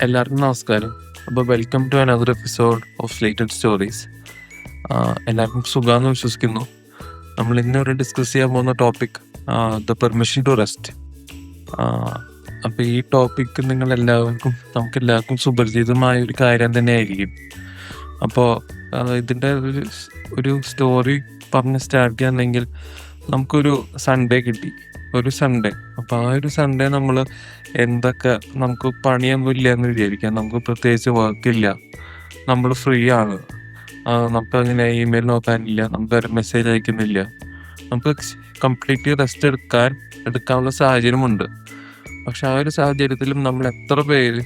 എല്ലാവർക്കും നമസ്കാരം. അപ്പോൾ welcome to another episode of slated stories. എല്ലാവർക്കും സുഖമാണെന്ന് വിശ്വസിക്കുന്നു. നമ്മൾ ഇന്നിവിടെ ഡിസ്കസ് ചെയ്യാൻ പോകുന്ന topic the permission to rest. അപ്പോൾ ഈ ടോപ്പിക് നമുക്കെല്ലാവർക്കും സുപരിചിതമായ ഒരു കാര്യം തന്നെയായിരിക്കും. അപ്പോൾ ഇതിൻ്റെ ഒരു സ്റ്റോറി പറഞ്ഞ് സ്റ്റാർട്ട് ചെയ്യാന്നെങ്കിൽ നമുക്കൊരു സൺഡേ കിട്ടി. ഒരു സൺഡേ. അപ്പോൾ ആ ഒരു സൺഡേ നമ്മൾ നമുക്ക് പണിയൊന്നും ഇല്ല എന്ന് വിചാരിക്കാം. നമുക്ക് പ്രത്യേകിച്ച് വർക്കില്ല, നമ്മൾ ഫ്രീ ആണ്. നമുക്കങ്ങനെ ഇമെയിൽ നോക്കാനില്ല, നമുക്കൊരു മെസ്സേജ് അയക്കുന്നില്ല. നമുക്ക് കംപ്ലീറ്റ്ലി റെസ്റ്റ് എടുക്കാനുള്ള സാഹചര്യമുണ്ട്. പക്ഷെ ആ ഒരു സാഹചര്യത്തിലും നമ്മൾ എത്ര പേര്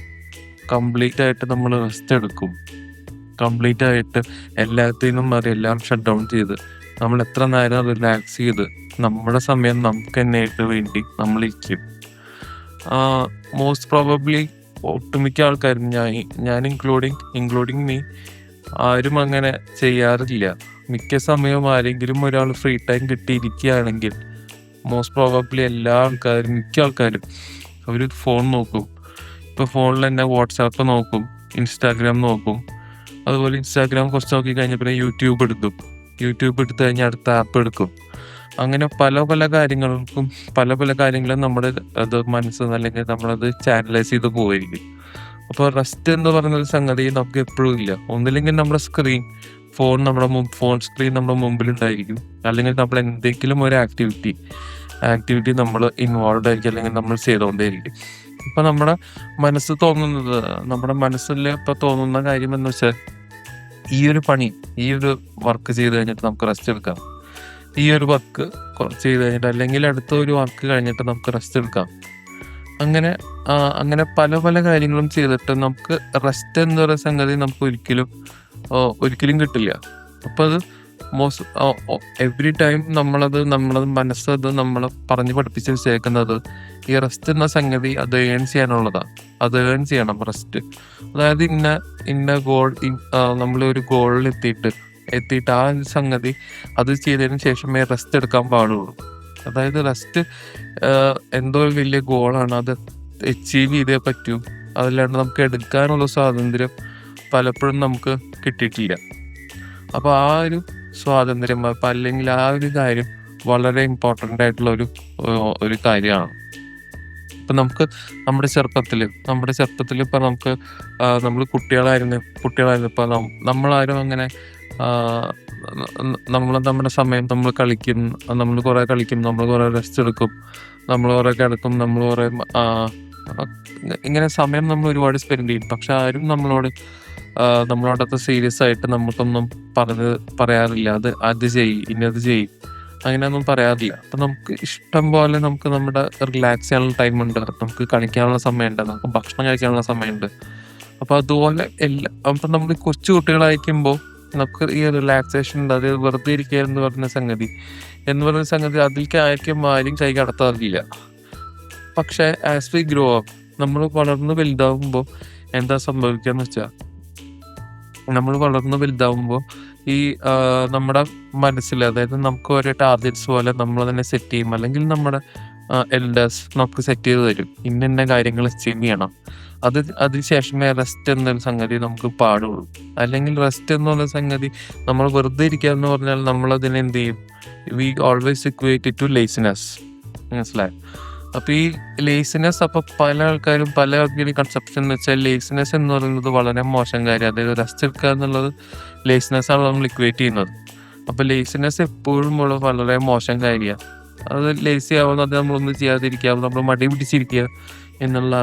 കംപ്ലീറ്റ് ആയിട്ട് നമ്മൾ റെസ്റ്റ് എടുക്കും? കംപ്ലീറ്റ് ആയിട്ട് എല്ലാത്തിനും എല്ലാം ഷട്ട് ഡൗൺ ചെയ്ത് നമ്മൾ എത്ര നേരം റിലാക്സ് ചെയ്ത് നമ്മുടെ സമയം നമുക്ക് തന്നെയായിട്ട് വേണ്ടി നമ്മൾ ഇരിക്കും. മോസ്റ്റ് പ്രോബബ്ലി ഒട്ടുമിക്ക ആൾക്കാരും, ഞാൻ ഇൻക്ലൂഡിങ് മീ, ആരും അങ്ങനെ ചെയ്യാറില്ല. മിക്ക സമയവും ആരെങ്കിലും ഒരാൾ ഫ്രീ ടൈം കിട്ടിയിരിക്കുകയാണെങ്കിൽ മോസ്റ്റ് പ്രോബബ്ലി മിക്ക ആൾക്കാരും അവർ ഫോൺ നോക്കും. ഇപ്പോൾ ഫോണിൽ തന്നെ വാട്സാപ്പ് നോക്കും, ഇൻസ്റ്റാഗ്രാം നോക്കും. അതുപോലെ ഇൻസ്റ്റാഗ്രാം കുറച്ച് നോക്കി കഴിഞ്ഞാൽ പിന്നെ യൂട്യൂബ് എടുത്ത് കഴിഞ്ഞാൽ അടുത്ത ആപ്പ് എടുക്കും. അങ്ങനെ പല കാര്യങ്ങളും നമ്മുടെ മനസ്സ് അല്ലെങ്കിൽ നമ്മളത് ചാനലൈസ് ചെയ്ത് പോയിരിക്കും. അപ്പോൾ റെസ്റ്റ് എന്ന് പറയുന്നൊരു സംഗതി നമുക്ക് എപ്പോഴും ഇല്ല. ഒന്നില്ലെങ്കിൽ നമ്മുടെ ഫോൺ സ്ക്രീൻ നമ്മുടെ മുമ്പിലുണ്ടായിരിക്കും, അല്ലെങ്കിൽ നമ്മൾ എന്തെങ്കിലും ഒരു ആക്ടിവിറ്റി നമ്മൾ ഇൻവോൾവ് ആയിരിക്കും, അല്ലെങ്കിൽ നമ്മൾ ചെയ്തുകൊണ്ടേയിരിക്കും. ഇപ്പം നമ്മുടെ മനസ്സിൽ ഇപ്പം തോന്നുന്ന കാര്യം എന്ന് വെച്ചാൽ ഈ ഒരു വർക്ക് ചെയ്ത് കഴിഞ്ഞിട്ട് നമുക്ക് റെസ്റ്റ് എടുക്കാം, ഈ ഒരു വർക്ക് ചെയ്ത് കഴിഞ്ഞിട്ട് അല്ലെങ്കിൽ അടുത്ത ഒരു വർക്ക് കഴിഞ്ഞിട്ട് നമുക്ക് റെസ്റ്റ് എടുക്കാം. അങ്ങനെ പല കാര്യങ്ങളും ചെയ്തിട്ട് നമുക്ക് റെസ്റ്റ് എന്ന് പറയുന്ന സംഗതി നമുക്ക് ഒരിക്കലും കിട്ടില്ല. അപ്പം അത് എവറി ടൈം നമ്മളെ മനസ്സത് നമ്മളെ പറഞ്ഞ് പഠിപ്പിച്ച് വെച്ചേക്കുന്നത് ഈ റെസ്റ്റ് എന്ന സംഗതി അത് ഏൺ ചെയ്യാനുള്ളതാണ്. അത് ഏൺ ചെയ്യണം റെസ്റ്റ്. അതായത് ഇന്ന ഗോൾ, നമ്മളൊരു ഗോളിൽ എത്തിയിട്ട് ആ സംഗതി അത് ചെയ്തതിന് ശേഷമേ റെസ്റ്റ് എടുക്കാൻ പാടുള്ളൂ. അതായത് റെസ്റ്റ് എന്തോ വലിയ ഗോളാണ്, അത് അച്ചീവ് ചെയ്തേ പറ്റൂ. അതല്ലാണ്ട് നമുക്ക് എടുക്കാനുള്ള സ്വാതന്ത്ര്യം പലപ്പോഴും നമുക്ക് കിട്ടിയിട്ടില്ല. അപ്പോൾ ആ ഒരു സ്വാതന്ത്ര്യം അല്ലെങ്കിൽ ആ ഒരു കാര്യം വളരെ ഇമ്പോർട്ടൻ്റ് ആയിട്ടുള്ള ഒരു കാര്യമാണ്. ഇപ്പം നമുക്ക് നമ്മുടെ ചെറുപ്പത്തിൽ ഇപ്പം നമ്മൾ കുട്ടികളായിരുന്നു. ഇപ്പം നമ്മളാരും അങ്ങനെ നമ്മുടെ സമയം നമ്മൾ കളിക്കും, നമ്മൾ കുറേ കളിക്കും, നമ്മൾ കുറേ റെസ്റ്റ് എടുക്കും, നമ്മൾ കുറേ കിടക്കും, നമ്മൾ കുറേ ഇങ്ങനെ സമയം നമ്മൾ ഒരുപാട് സ്പെൻഡ് ചെയ്യും. പക്ഷെ ആരും നമ്മളോടൊക്കെ സീരിയസ് ആയിട്ട് നമുക്കൊന്നും പറയാറില്ല. അത് ഇന്നത് ചെയ്യും, അങ്ങനെയൊന്നും പറയാറില്ല. അപ്പം നമുക്ക് ഇഷ്ടം പോലെ നമ്മുടെ റിലാക്സ് ചെയ്യാനുള്ള ടൈമുണ്ട്, നമുക്ക് കളിക്കാനുള്ള സമയമുണ്ട്, നമുക്ക് ഭക്ഷണം കഴിക്കാനുള്ള സമയമുണ്ട്. അപ്പോൾ അതുപോലെ അപ്പം നമ്മൾ കൊച്ചു കുട്ടികളായിരിക്കുമ്പോൾ നമുക്ക് ഈ റിലാക്സേഷൻ ഉണ്ട്, അത് വെറുതെ ഇരിക്കുക എന്ന് പറഞ്ഞ സംഗതി അതിലേക്ക് ആരും കൈ കടത്താറില്ല. പക്ഷെ ആസ് വി ഗ്രോ അപ്പ്, നമ്മൾ വളർന്ന് വലുതാവുമ്പോൾ എന്താ സംഭവിക്കാന്ന് വെച്ചാൽ, നമ്മൾ വളർന്ന് വലുതാവുമ്പോൾ ഈ നമ്മുടെ മനസ്സിൽ, അതായത് നമുക്ക് ഓരോ ടാർഗറ്റ്സ് പോലെ നമ്മൾ തന്നെ സെറ്റ് ചെയ്യും, അല്ലെങ്കിൽ നമ്മുടെ എൽഡേഴ്സ് നമുക്ക് സെറ്റ് ചെയ്ത് തരും, ഇന്ന കാര്യങ്ങൾ അച്ചീവ് ചെയ്യണം. അതിനുശേഷമേ റെസ്റ്റ് എന്നൊരു സംഗതി നമുക്ക് പാടുള്ളൂ. അല്ലെങ്കിൽ റെസ്റ്റ് എന്നുള്ള സംഗതി നമ്മൾ വെറുതെ ഇരിക്കുക എന്ന് പറഞ്ഞാൽ നമ്മളതിനെ എന്ത് ചെയ്യും? We always equate to laziness. മനസ്സിലായി? അപ്പോൾ ഈ ലേസിനെസ്, അപ്പോൾ പല ആൾക്കാരും പല കൺസെപ്ഷൻ എന്ന് വെച്ചാൽ ലേസിനെസ് എന്ന് പറയുന്നത് വളരെ മോശം കാര്യം, അതായത് റെസ്റ്റ് എടുക്കുക എന്നുള്ളത് ലേസിനെസ് ആണ് നമ്മൾ ഇക്വേറ്റ് ചെയ്യുന്നത്. അപ്പോൾ ലേസിനെസ് എപ്പോഴും വളരെ മോശം കാര്യമാണ്. അത് ലേസി ആവുന്നത് നമ്മളൊന്നും ചെയ്യാതിരിക്കുക, നമ്മൾ മടി പിടിച്ചിരിക്കുക എന്നുള്ള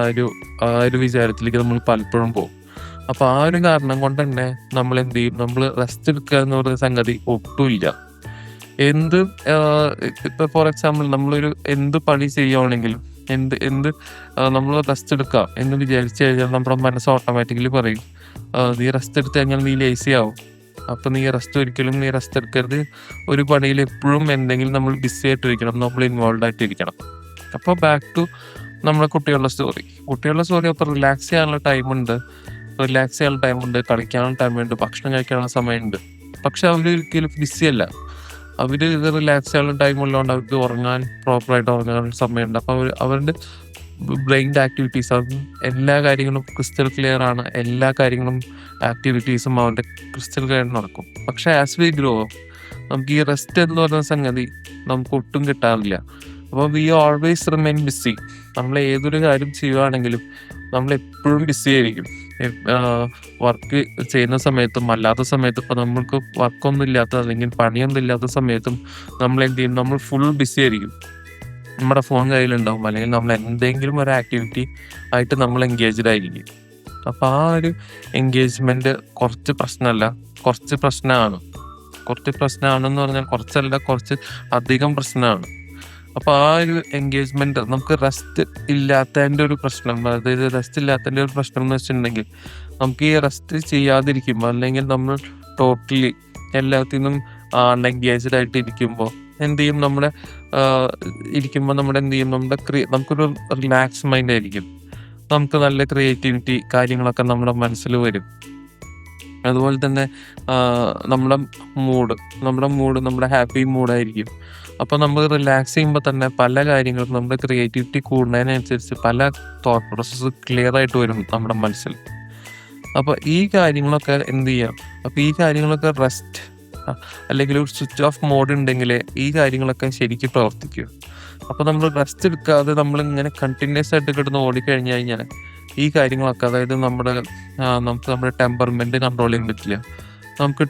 ആ ഒരു വിചാരത്തിലേക്ക് നമ്മൾ പലപ്പോഴും പോകും. അപ്പോൾ ആ ഒരു കാരണം കൊണ്ട് തന്നെ നമ്മൾ എന്ത് ചെയ്യും? നമ്മൾ റെസ്റ്റ് എടുക്കുക എന്ന് പറയുന്ന സംഗതി ഒട്ടുമില്ല. ഇപ്പൊ ഫോർ എക്സാമ്പിൾ നമ്മളൊരു എന്ത് പണി ചെയ്യുകയാണെങ്കിലും നമ്മൾ റെസ്റ്റ് എടുക്കാം എന്ന് വിചാരിച്ചു കഴിഞ്ഞാൽ നമ്മുടെ മനസ്സ് ഓട്ടോമാറ്റിക്കലി പറയും, നീ റെസ്റ്റ് എടുത്തു കഴിഞ്ഞാൽ നീ ലേസി ആവും, അപ്പൊ നീ റെസ്റ്റ് എടുക്കരുത്. ഒരു പണിയിൽ എപ്പോഴും എന്തെങ്കിലും നമ്മൾ ബിസി ആയിട്ടിരിക്കണം, നമ്മൾ ഇൻവോൾവ് ആയിട്ടിരിക്കണം. അപ്പോൾ ബാക്ക് ടു നമ്മുടെ കുട്ടികളുടെ സ്റ്റോറി. അപ്പോൾ റിലാക്സ് ചെയ്യാനുള്ള ടൈമുണ്ട്, കളിക്കാനുള്ള ടൈമുണ്ട്, ഭക്ഷണം കഴിക്കാനുള്ള സമയമുണ്ട്. പക്ഷെ അവരൊരിക്കലും ബിസിയല്ല. റിലാക്സ് ചെയ്യാനുള്ള ടൈം ഉള്ളതുകൊണ്ട് അവർക്ക് പ്രോപ്പറായിട്ട് ഉറങ്ങാനുള്ള സമയമുണ്ട്. അപ്പോൾ അവരുടെ ബ്രെയിൻ്റെ ആക്ടിവിറ്റീസ് എല്ലാ കാര്യങ്ങളും ക്രിസ്റ്റൽ ക്ലിയർ ആണ്. എല്ലാ കാര്യങ്ങളും ആക്ടിവിറ്റീസും അവൻ്റെ ക്രിസ്റ്റൽ ക്ലിയർ നടക്കും. പക്ഷേ ആസ് വി ഗ്രോ നമുക്ക് ഈ റെസ്റ്റ് എന്ന് പറയുന്ന സംഗതി നമുക്ക് ഒട്ടും കിട്ടാറില്ല. അപ്പോൾ വി ഓൾവേസ് റിമെയിൻ ബിസി. നമ്മൾ ഏതൊരു കാര്യം ചെയ്യുകയാണെങ്കിലും നമ്മൾ എപ്പോഴും ബിസി ആയിരിക്കും. വർക്ക് ചെയ്യുന്ന സമയത്തും അല്ലാത്ത സമയത്തും ഇപ്പോൾ നമ്മൾക്ക് വർക്കൊന്നും ഇല്ലാത്ത അല്ലെങ്കിൽ പണിയൊന്നും ഇല്ലാത്ത സമയത്തും നമ്മൾ എന്ത് ചെയ്യും, നമ്മൾ ഫുൾ ബിസി ആയിരിക്കും. നമ്മുടെ ഫോൺ കയ്യിലുണ്ടാവും, അല്ലെങ്കിൽ നമ്മൾ എന്തെങ്കിലും ഒരു ആക്ടിവിറ്റി ആയിട്ട് നമ്മൾ എൻഗേജ്ഡ് ആയിരിക്കും. അപ്പോൾ ആ ഒരു എൻഗേജ്മെൻറ്റ് കുറച്ച് പ്രശ്നമല്ല, കുറച്ച് പ്രശ്നമാണ്. കുറച്ച് പ്രശ്നമാണെന്ന് പറഞ്ഞാൽ കുറച്ചല്ല, കുറച്ച് അധികം പ്രശ്നമാണ്. അപ്പോൾ ആ ഒരു എൻഗേജ്മെൻറ്റ് നമുക്ക് റെസ്റ്റ് ഇല്ലാത്തതിൻ്റെ ഒരു പ്രശ്നം, അതായത് റെസ്റ്റ് ഇല്ലാത്തതിൻ്റെ ഒരു പ്രശ്നം എന്ന് വെച്ചിട്ടുണ്ടെങ്കിൽ നമുക്ക് ഈ റെസ്റ്റ് ചെയ്യാതിരിക്കുമ്പോൾ അല്ലെങ്കിൽ നമ്മൾ ടോട്ടലി എല്ലാത്തിനും അൺഎൻഗേജ്ഡ് ആയിട്ട് ഇരിക്കുമ്പോൾ എന്ത് ചെയ്യും, നമ്മുടെ ഇരിക്കുമ്പോൾ നമ്മുടെ എന്ത് ചെയ്യും, നമുക്കൊരു റിലാക്സ് മൈൻഡ് ആയിരിക്കും. നമുക്ക് നല്ല ക്രിയേറ്റിവിറ്റി കാര്യങ്ങളൊക്കെ നമ്മുടെ മനസ്സിൽ വരും. അതുപോലെ തന്നെ നമ്മുടെ മൂഡ് നമ്മുടെ ഹാപ്പി മൂഡായിരിക്കും. അപ്പോൾ നമ്മൾ റിലാക്സ് ചെയ്യുമ്പോൾ തന്നെ പല കാര്യങ്ങളും നമ്മുടെ ക്രിയേറ്റിവിറ്റി കൂടുന്നതിനനുസരിച്ച് പല തോട്ട് പ്രോസസ്സ് ക്ലിയർ ആയിട്ട് വരും നമ്മുടെ മനസ്സിൽ. അപ്പോൾ ഈ കാര്യങ്ങളൊക്കെ എന്ത് ചെയ്യാം, അപ്പോൾ ഈ കാര്യങ്ങളൊക്കെ റെസ്റ്റ് അല്ലെങ്കിൽ ഒരു സ്വിച്ച് ഓഫ് മോഡ് ഉണ്ടെങ്കിൽ ഈ കാര്യങ്ങളൊക്കെ ശരിക്കും പ്രവർത്തിക്കും. അപ്പോൾ നമ്മൾ റെസ്റ്റ് എടുക്കാതെ നമ്മളിങ്ങനെ കണ്ടിന്യൂസ് ആയിട്ട് കിടന്ന് ഓടിക്കഴിഞ്ഞ് കഴിഞ്ഞാൽ ഈ കാര്യങ്ങളൊക്കെ, അതായത് നമുക്ക് നമ്മുടെ ടെമ്പർമെൻറ്റ് കൺട്രോൾ ചെയ്യാൻ പറ്റില്ല. നമുക്ക്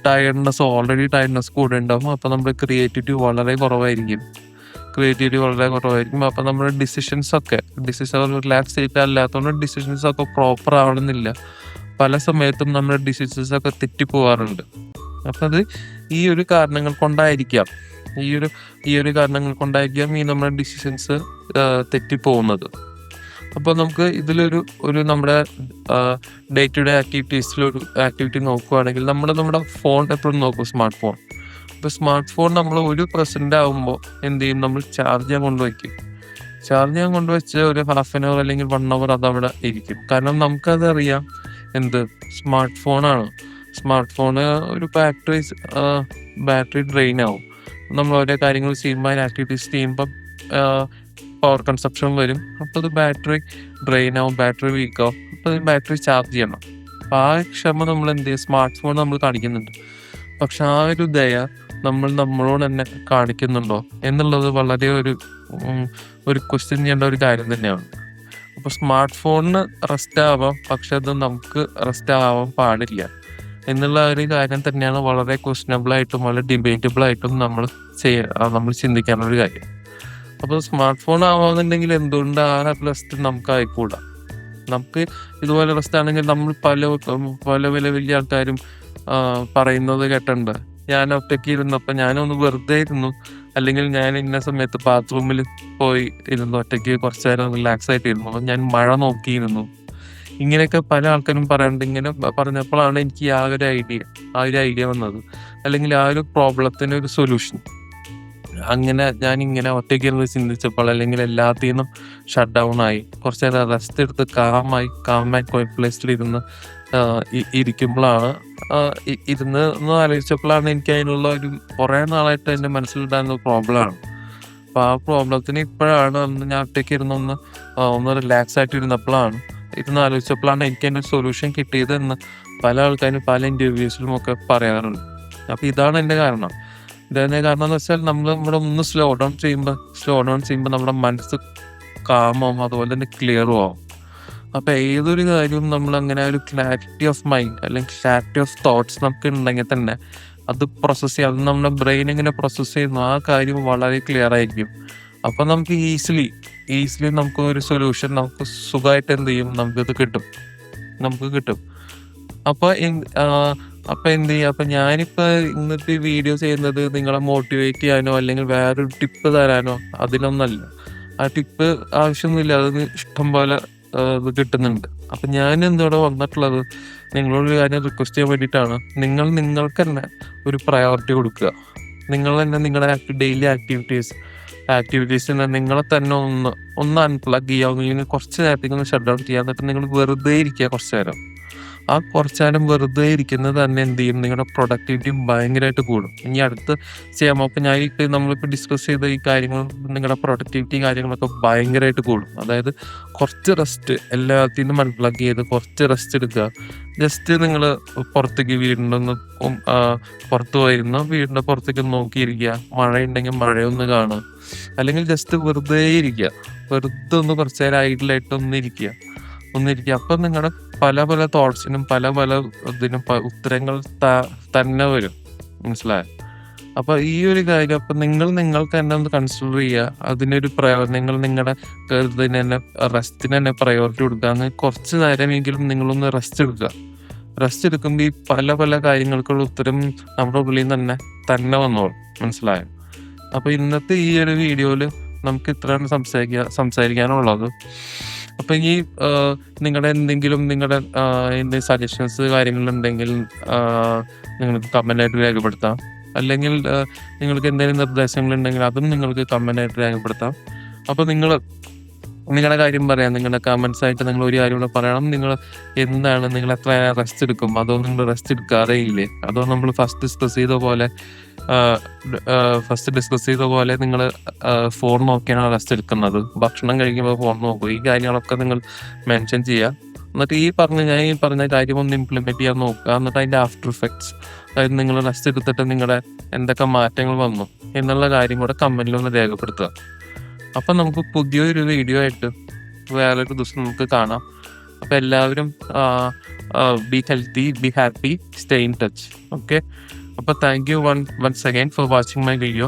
ഓൾറെഡി ടയർഡ്നെസ് കൂടെ ഉണ്ടാകും. അപ്പോൾ നമ്മുടെ ക്രിയേറ്റിവിറ്റി വളരെ കുറവായിരിക്കും. അപ്പോൾ നമ്മുടെ ഡിസിഷൻസ് റിലാക്സ് ചെയ്തിട്ട് അല്ലാത്തതുകൊണ്ട് ഡിസിഷൻസൊക്കെ പ്രോപ്പർ ആവണമെന്നില്ല. പല സമയത്തും നമ്മുടെ ഡിസിഷൻസൊക്കെ തെറ്റിപ്പോവാറുണ്ട്. അപ്പം അത് ഈ ഒരു കാരണങ്ങൾ കൊണ്ടായിരിക്കാം ഈ നമ്മുടെ ഡിസിഷൻസ് തെറ്റിപ്പോകുന്നത്. അപ്പോൾ നമുക്ക് ഇതിലൊരു നമ്മുടെ ഡേ ടു ഡേ ആക്ടിവിറ്റീസിലൊരു ആക്ടിവിറ്റി നോക്കുകയാണെങ്കിൽ നമ്മുടെ ഫോൺ എപ്പോഴും നോക്കും, സ്മാർട്ട് ഫോൺ. അപ്പോൾ സ്മാർട്ട് ഫോൺ നമ്മൾ ഒരു % ആകുമ്പോൾ എന്ത് ചെയ്യും, നമ്മൾ ചാർജ് ചെയ്യാൻ കൊണ്ടുവച്ച് ഒരു ഹാഫ് ആൻ അവർ അല്ലെങ്കിൽ 1 hour അതവിടെ ഇരിക്കും. കാരണം നമുക്കതറിയാം, സ്മാർട്ട് ഫോണ് ഒരു ബാറ്ററി ഡ്രെയിൻ ആവും. നമ്മൾ ഓരോ കാര്യങ്ങൾ ചെയ്യുമ്പോൾ ആക്ടിവിറ്റീസ് ചെയ്യുമ്പം പവർ കൺസപ്ഷൻ വരും. അപ്പോൾ അത് ബാറ്ററി ഡ്രെയിൻ ആവും, ബാറ്ററി വീക്കാവും. അപ്പോൾ അത് ബാറ്ററി ചാർജ് ചെയ്യണം. അപ്പോൾ ആ ക്ഷമ നമ്മൾ എന്ത് ചെയ്യും, സ്മാർട്ട് ഫോൺ നമ്മൾ കാണിക്കുന്നുണ്ട്. പക്ഷെ ആ ഒരു ദയ നമ്മളോട് തന്നെ കാണിക്കുന്നുണ്ടോ എന്നുള്ളത് വളരെ ഒരു ക്വസ്റ്റ്യൻ ചെയ്യേണ്ട ഒരു കാര്യം തന്നെയാണ്. അപ്പോൾ സ്മാർട്ട് ഫോണിന് റെസ്റ്റ് ആവാം, പക്ഷെ അത് നമുക്ക് റെസ്റ്റ് ആവാൻ പാടില്ല എന്നുള്ള ഒരു കാര്യം തന്നെയാണ് വളരെ ക്വസ്റ്റ്യനബിളായിട്ടും വളരെ ഡിബേറ്റബിളായിട്ടും നമ്മൾ ചിന്തിക്കാനുള്ളൊരു കാര്യം. അപ്പോൾ സ്മാർട്ട് ഫോൺ ആവാന്നുണ്ടെങ്കിൽ എന്തുകൊണ്ട് ആ റെസ്റ്റ് നമുക്ക് ആയിക്കൂടാ? നമുക്ക് ഇതുപോലെ റെസ്റ്റ് ആണെങ്കിൽ നമ്മൾ പല വലിയ ആൾക്കാരും പറയുന്നത് കേട്ടിട്ടുണ്ട്. ഞാൻ ഒറ്റയ്ക്ക് ഇരുന്നപ്പോൾ ഞാനൊന്ന് വെറുതെ ഇരുന്നു, അല്ലെങ്കിൽ ഞാൻ ഇന്ന സമയത്ത് ബാത്റൂമിൽ പോയി ഇരുന്നു, ഒറ്റയ്ക്ക് കുറച്ച് നേരം റിലാക്സ് ആയിട്ട് ഇരുന്നു, ഞാൻ മഴ നോക്കിയിരുന്നു. ഇങ്ങനെയൊക്കെ പല ആൾക്കാരും പറയാറുണ്ട്. ഇങ്ങനെ പറഞ്ഞപ്പോഴാണ് എനിക്ക് ആ ഒരു ഐഡിയ വന്നത്, അല്ലെങ്കിൽ ആ ഒരു പ്രോബ്ലത്തിന് ഒരു സൊല്യൂഷൻ. അങ്ങനെ ഞാനിങ്ങനെ ഒറ്റയ്ക്ക് ഇരുന്ന് ചിന്തിച്ചപ്പോൾ, അല്ലെങ്കിൽ എല്ലാത്തിനും ഷട്ട് ഡൗൺ ആയി കുറച്ച് നേരം റെസ്റ്റ് എടുത്ത് കാമായി ക്വയറ്റ് പ്ലേസിലിരുന്ന് ഇരിക്കുമ്പോഴാണ് ഇരുന്ന് ആലോചിച്ചപ്പോഴാണ് എനിക്ക് അതിനുള്ള ഒരു കുറേ നാളായിട്ട് എൻ്റെ മനസ്സിലുണ്ടായിരുന്ന പ്രോബ്ലമാണ്. അപ്പോൾ ആ പ്രോബ്ലത്തിന് ഇപ്പോഴാണ് ഞാൻ ഒറ്റയ്ക്ക് ഒന്ന് റിലാക്സ് ആയിട്ട് ഇരുന്നപ്പോഴാണ് ആലോചിച്ചപ്പോഴാണ് എനിക്ക് അതിൻ്റെ സൊല്യൂഷൻ കിട്ടിയത് എന്ന് പല ആൾക്കാരും പല ഇൻ്റർവ്യൂസിലും ഒക്കെ പറയാറുണ്ട്. അപ്പോൾ ഇതാണ് എൻ്റെ കാരണം. ഇതിൻ്റെ കാരണം എന്ന് വെച്ചാൽ നമ്മുടെ ഒന്ന് സ്ലോ ഡൗൺ ചെയ്യുമ്പോൾ നമ്മുടെ മനസ്സ് കാമാവും, അതുപോലെ തന്നെ ക്ലിയറും ആവും. അപ്പോൾ ഏതൊരു കാര്യവും നമ്മൾ അങ്ങനെ ഒരു ക്ലാരിറ്റി ഓഫ് മൈൻഡ് അല്ലെങ്കിൽ ക്ലാരിറ്റി ഓഫ് തോട്ട്സ് നമുക്ക് ഉണ്ടെങ്കിൽ തന്നെ അത് പ്രോസസ്സ് ചെയ്യാം. അത് നമ്മുടെ ബ്രെയിൻ എങ്ങനെ പ്രോസസ്സ് ചെയ്യുന്നു ആ കാര്യം വളരെ ക്ലിയർ ആയിരിക്കും. അപ്പോൾ നമുക്ക് ഈസിലി നമുക്ക് ഒരു സൊല്യൂഷൻ നമുക്ക് സുഖമായിട്ട് എന്ത് ചെയ്യും, നമുക്ക് കിട്ടും. അപ്പോൾ എന്ത് ചെയ്യുക, അപ്പോൾ ഞാനിപ്പോൾ ഇന്നത്തെ വീഡിയോ ചെയ്യുന്നത് നിങ്ങളെ മോട്ടിവേറ്റ് ചെയ്യാനോ അല്ലെങ്കിൽ വേറൊരു ടിപ്പ് തരാനോ അതിനൊന്നല്ല. ആ ടിപ്പ് ആവശ്യമൊന്നുമില്ല, അത് ഇഷ്ടം പോലെ ഇത് കിട്ടുന്നുണ്ട്. അപ്പം ഞാൻ എന്തിവിടെ വന്നിട്ടുള്ളത് നിങ്ങളോടൊരു കാര്യം റിക്വസ്റ്റ് ചെയ്യാൻ വേണ്ടിയിട്ടാണ്. നിങ്ങൾക്ക് തന്നെ ഒരു പ്രയോറിറ്റി കൊടുക്കുക. നിങ്ങൾ തന്നെ നിങ്ങളുടെ ഡെയിലി ആക്ടിവിറ്റീസിന് നിങ്ങളെ തന്നെ ഒന്ന് അൺപ്ലഗ് ചെയ്യുക, അല്ലെങ്കിൽ കുറച്ച് നേരത്തേക്ക് ഒന്ന് ഷട്ട് ഡൗൺ ചെയ്യുക. എന്നിട്ട് നിങ്ങൾ വെറുതെ ഇരിക്കുക കുറച്ച് നേരം. ആ കുറച്ച് നേരം വെറുതെ ഇരിക്കുന്നത് തന്നെ എന്ത് ചെയ്യും, നിങ്ങളുടെ പ്രൊഡക്ടിവിറ്റി ഭയങ്കരമായിട്ട് കൂടും. ഇനി അടുത്ത് ചെയ്യാമോ? അപ്പോൾ നമ്മളിപ്പോൾ ഡിസ്കസ് ചെയ്ത ഈ കാര്യങ്ങൾ നിങ്ങളുടെ പ്രൊഡക്ടിവിറ്റി കാര്യങ്ങളൊക്കെ ഭയങ്കരമായിട്ട് കൂടും. അതായത് കുറച്ച് റെസ്റ്റ്, എല്ലാത്തിൽ നിന്നും അൺപ്ലഗ് ചെയ്ത് കുറച്ച് റെസ്റ്റ് എടുക്കുക. ജസ്റ്റ് നിങ്ങൾ പുറത്തേക്ക് വീടിൻ്റെ പുറത്ത് പോയിരുന്ന വീടിൻ്റെ പുറത്തേക്ക് നോക്കിയിരിക്കുക. മഴയുണ്ടെങ്കിൽ മഴയൊന്ന് കാണുക, അല്ലെങ്കിൽ ജസ്റ്റ് വെറുതെ ഇരിക്കുക. വെറുതെ ഒന്ന് കുറച്ച് നേരം ഐഡിലായിട്ട് ഒന്നിരിക്കുക. അപ്പം നിങ്ങളുടെ പല പല തോട്ട്സിനും പല പല ഇതിനും ഉത്തരങ്ങൾ തന്നെ വരും. മനസ്സിലായോ? അപ്പൊ ഈ ഒരു കാര്യം അപ്പൊ നിങ്ങൾക്ക് തന്നെ ഒന്ന് കൺസിഡർ ചെയ്യുക. അതിനൊരു നിങ്ങൾ നിങ്ങളുടെ ഇതിന് തന്നെ റെസ്റ്റിന് തന്നെ പ്രയോറിറ്റി കൊടുക്കുക. കുറച്ച് നേരമെങ്കിലും നിങ്ങളൊന്ന് റെസ്റ്റ് എടുക്കുക. റെസ്റ്റ് എടുക്കുമ്പോൾ ഈ പല പല കാര്യങ്ങൾക്കുള്ള ഉത്തരം നമ്മുടെ ഉള്ളിൽ നിന്ന് തന്നെ വന്നോളും. മനസ്സിലായോ? അപ്പൊ ഇന്നത്തെ ഈ ഒരു വീഡിയോയിൽ നമുക്ക് ഇത്രയാണ് സംസാരിക്കാനുള്ളത്. അപ്പൊ ഈ നിങ്ങളുടെ എന്തെങ്കിലും സജഷൻസ് കാര്യങ്ങളുണ്ടെങ്കിൽ നിങ്ങൾക്ക് കമൻ്റായിട്ട് രേഖപ്പെടുത്താം. അല്ലെങ്കിൽ നിങ്ങൾക്ക് എന്തെങ്കിലും നിർദ്ദേശങ്ങളുണ്ടെങ്കിൽ അതും നിങ്ങൾക്ക് കമൻ്റായിട്ട് രേഖപ്പെടുത്താം. അപ്പോൾ നിങ്ങളുടെ കാര്യം പറയാം. നിങ്ങളുടെ കമൻസ് ആയിട്ട് നിങ്ങൾ ഒരു കാര്യം കൂടെ പറയണം. നിങ്ങൾ എത്ര റെസ്റ്റ് എടുക്കും? അതോ നിങ്ങൾ റെസ്റ്റ് എടുക്കാറേ ഇല്ലേ? അതോ നമ്മൾ ഫസ്റ്റ് ഡിസ്കസ് ചെയ്ത പോലെ നിങ്ങൾ ഫോൺ നോക്കിയാണ് റെസ്റ്റ് എടുക്കുന്നത്? ഭക്ഷണം കഴിക്കുമ്പോൾ ഫോൺ നോക്കുക. ഈ കാര്യങ്ങളൊക്കെ നിങ്ങൾ മെൻഷൻ ചെയ്യുക. എന്നിട്ട് ഞാൻ ഈ പറഞ്ഞ കാര്യം ഒന്ന് ഇംപ്ലിമെന്റ് ചെയ്യാൻ നോക്കുക. എന്നിട്ട് അതിന്റെ ആഫ്റ്റർ ഇഫക്ട്സ്, അതായത് നിങ്ങൾ റെസ്റ്റ് എടുത്തിട്ട് നിങ്ങളുടെ എന്തൊക്കെ മാറ്റങ്ങൾ വന്നു എന്നുള്ള കാര്യം കൂടെ കമന്റിലൊന്ന് രേഖപ്പെടുത്തുക. അപ്പം നമുക്ക് പുതിയൊരു വീഡിയോ ആയിട്ട് വേറൊരു ദിവസം നമുക്ക് കാണാം. അപ്പം എല്ലാവരും be healthy, be happy, stay in touch. Okay, അപ്പോൾ thank you once again for watching my video.